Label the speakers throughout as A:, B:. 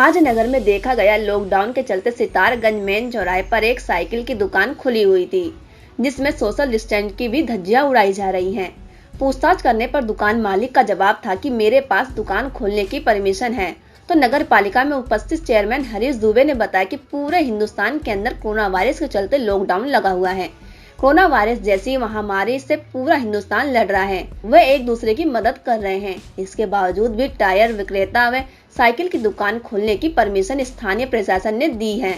A: आज नगर में देखा गया लॉकडाउन के चलते सितारगंज मेन चौराहे पर एक साइकिल की दुकान खुली हुई थी, जिसमें सोशल डिस्टेंस की भी धज्जियां उड़ाई जा रही हैं। पूछताछ करने पर दुकान मालिक का जवाब था कि मेरे पास दुकान खोलने की परमिशन है। तो नगर पालिका में उपस्थित चेयरमैन हरीश दुबे ने बताया कि पूरे हिंदुस्तान के अंदर कोरोना वायरस के चलते लॉकडाउन लगा हुआ है। कोरोना वायरस जैसी महामारी से पूरा हिंदुस्तान लड़ रहा है, वे एक दूसरे की मदद कर रहे हैं। इसके बावजूद भी टायर विक्रेता व साइकिल की दुकान खोलने की परमिशन स्थानीय प्रशासन ने दी है,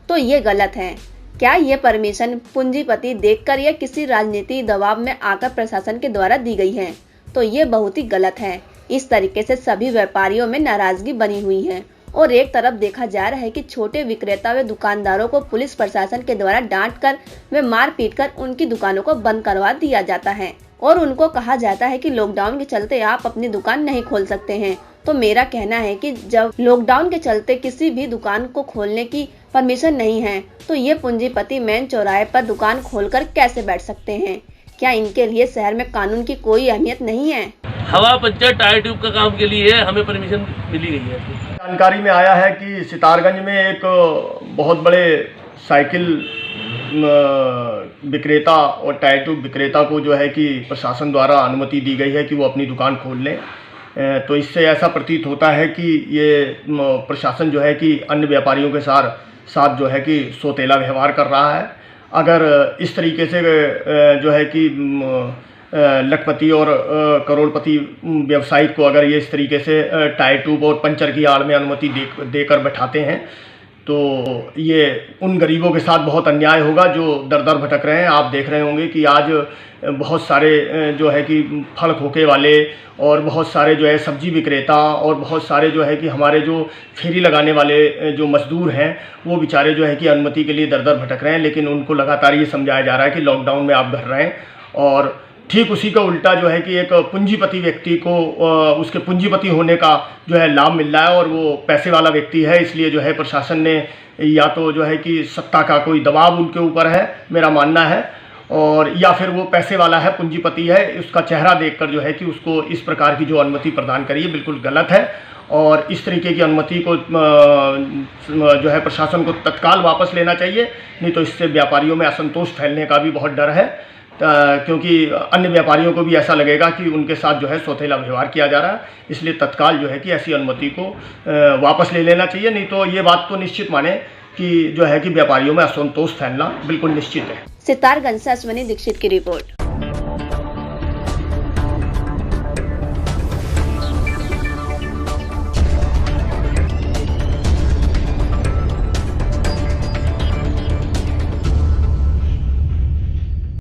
A: तो ये गलत है। क्या ये परमिशन पूंजीपति देखकर या किसी राजनीतिक दबाव में आकर प्रशासन के द्वारा दी गई है? तो ये बहुत ही गलत है। इस तरीके से सभी व्यापारियों में नाराजगी बनी हुई है और एक तरफ देखा जा रहा है कि छोटे विक्रेता व दुकानदारों को पुलिस प्रशासन के द्वारा डांटकर व मार पीट कर उनकी दुकानों को बंद करवा दिया जाता है और उनको कहा जाता है कि लॉकडाउन के चलते आप अपनी दुकान नहीं खोल सकते हैं। तो मेरा कहना है कि जब लॉकडाउन के चलते किसी भी दुकान को खोलने की परमिशन नहीं है, तो ये पूंजीपति मेन चौराहे पर दुकान खोलकर कैसे बैठ सकते हैं? क्या इनके लिए शहर में कानून की कोई अहमियत नहीं है?
B: हवा पंचर टायर ट्यूब का काम के लिए हमें परमिशन मिली गई है।
C: जानकारी में आया है कि सितारगंज में एक बहुत बड़े साइकिल विक्रेता और टायर ट्यूब विक्रेता को जो है कि प्रशासन द्वारा अनुमति दी गई है कि वो अपनी दुकान खोल लें। तो इससे ऐसा प्रतीत होता है कि ये प्रशासन जो है कि अन्य व्यापारियों के साथ जो है कि सौतेला व्यवहार कर रहा है। अगर इस तरीके से जो है कि लखपति और करोड़पति व्यवसायिक को अगर ये इस तरीके से टायर ट्यूब और पंचर की आड़ में अनुमति देकर बैठाते हैं, तो ये उन गरीबों के साथ बहुत अन्याय होगा जो दर दर भटक रहे हैं। आप देख रहे होंगे कि आज बहुत सारे जो है कि फल खोखे वाले और बहुत सारे जो है सब्जी विक्रेता और बहुत सारे जो है कि हमारे जो फेरी लगाने वाले जो मजदूर हैं, वो बेचारे जो है कि अनुमति के लिए दर दर भटक रहे हैं। लेकिन उनको लगातार ये समझाया जा रहा है कि लॉकडाउन में आप घर रहें, और ठीक उसी का उल्टा जो है कि एक पूंजीपति व्यक्ति को उसके पूंजीपति होने का जो है लाभ मिल रहा है और वो पैसे वाला व्यक्ति है। इसलिए जो है प्रशासन ने या तो जो है कि सत्ता का कोई दबाव उनके ऊपर है, मेरा मानना है, और या फिर वो पैसे वाला है, पूंजीपति है, उसका चेहरा देखकर जो है कि उसको इस प्रकार की जो अनुमति प्रदान करी है बिल्कुल गलत है। और इस तरीके की अनुमति को जो है प्रशासन को तत्काल वापस लेना चाहिए, नहीं तो इससे व्यापारियों में असंतोष फैलने का भी बहुत डर है, क्योंकि अन्य व्यापारियों को भी ऐसा लगेगा कि उनके साथ जो है सौतेला व्यवहार किया जा रहा है। इसलिए तत्काल जो है कि ऐसी अनुमति को वापस ले लेना चाहिए, नहीं तो ये बात तो निश्चित माने कि जो है कि व्यापारियों में असंतोष फैलना बिल्कुल निश्चित है।
A: सितारगंज से अश्विनी दीक्षित की रिपोर्ट।